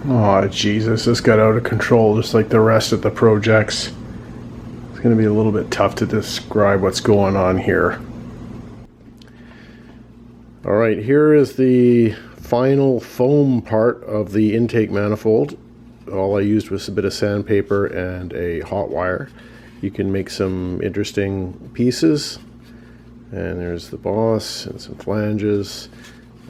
Oh Jesus, this got out of control just like the rest of the projects. It's going to be a little bit tough to describe what's going on here. Alright, here is the final foam part of the intake manifold. All I used was a bit of sandpaper and a hot wire. You can make some interesting pieces. And there's the boss and some flanges.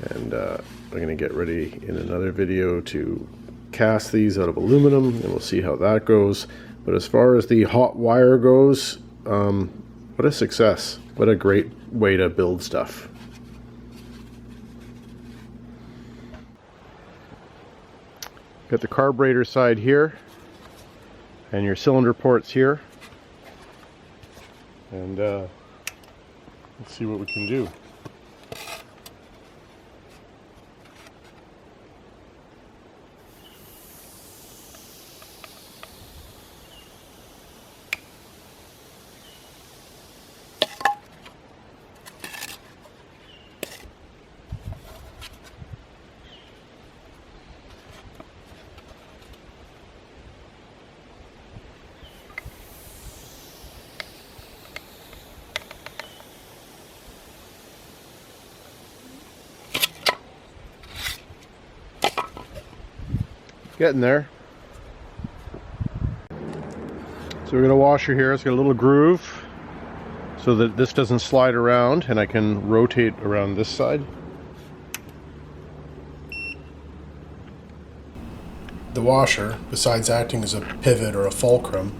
And I'm going to get ready in another video to cast these out of aluminum, and we'll see how that goes. But as far as the hot wire goes, what a success. What a great way to build stuff. Got the carburetor side here, and your cylinder ports here. And let's see what we can do. Getting there. So we're going to washer here. It's got a little groove so that this doesn't slide around, and I can rotate around this side. The washer, besides acting as a pivot or a fulcrum,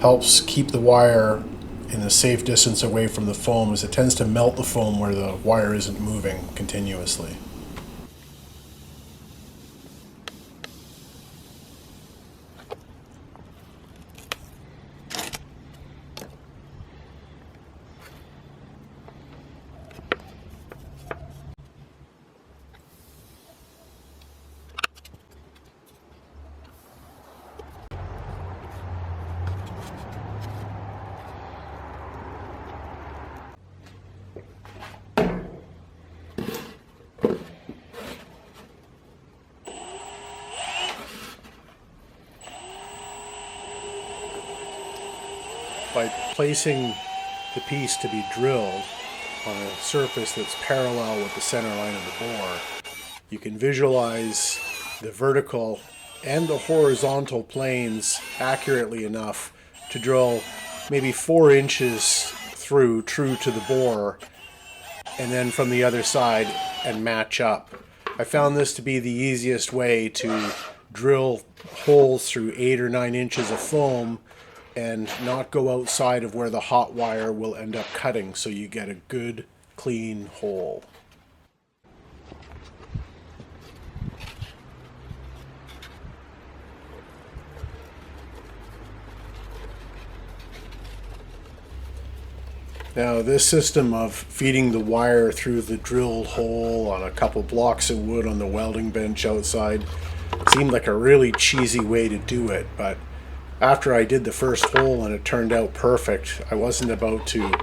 helps keep the wire in a safe distance away from the foam, as it tends to melt the foam where the wire isn't moving continuously. By placing the piece to be drilled on a surface that's parallel with the center line of the bore, you can visualize the vertical and the horizontal planes accurately enough to drill maybe 4 inches through, true to the bore, and then from the other side and match up. I found this to be the easiest way to drill holes through 8 or 9 inches of foam and not go outside of where the hot wire will end up cutting, so you get a good clean hole. Now, this system of feeding the wire through the drilled hole on a couple blocks of wood on the welding bench outside seemed like a really cheesy way to do it, but after I did the first hole and it turned out perfect, I wasn't about to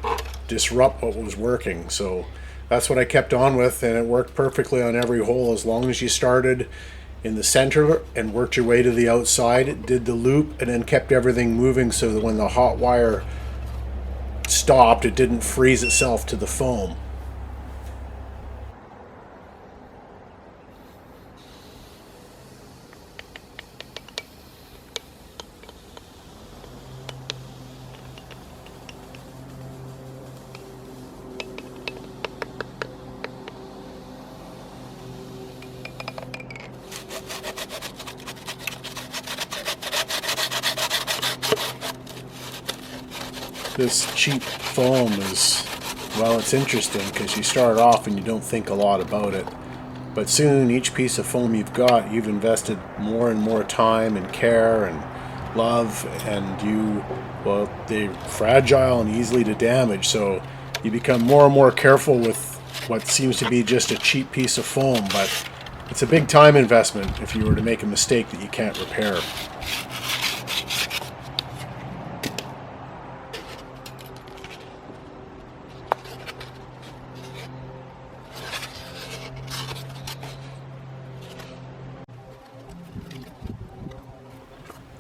disrupt what was working. So that's what I kept on with, and it worked perfectly on every hole. As long as you started in the center and worked your way to the outside, did the loop, and then kept everything moving so that when the hot wire stopped, it didn't freeze itself to the foam. This cheap foam is, well, it's interesting because you start off and you don't think a lot about it. But soon, each piece of foam you've got, you've invested more and more time and care and love, and they're fragile and easily to damage. So you become more and more careful with what seems to be just a cheap piece of foam. But it's a big time investment if you were to make a mistake that you can't repair.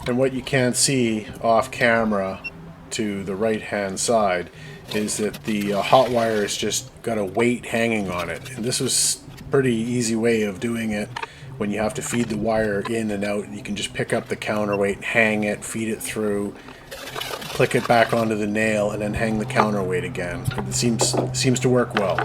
And what you can't see off camera to the right hand side is that the hot wire has just got a weight hanging on it. And this was a pretty easy way of doing it. When you have to feed the wire in and out, you can just pick up the counterweight, hang it, feed it through, click it back onto the nail, and then hang the counterweight again. It seems to work well.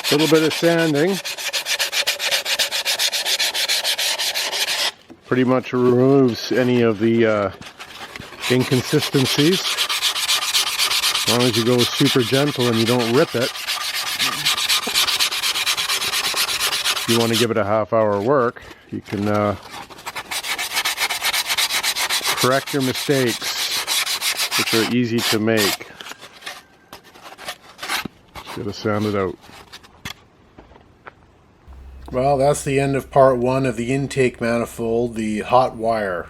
A little bit of sanding pretty much removes any of the inconsistencies. As long as you go super gentle and you don't rip it. If you want to give it a half-hour work, you can correct your mistakes, which are easy to make. Just gotta sand it out. Well, that's the end of part one of the intake manifold, the hot wire.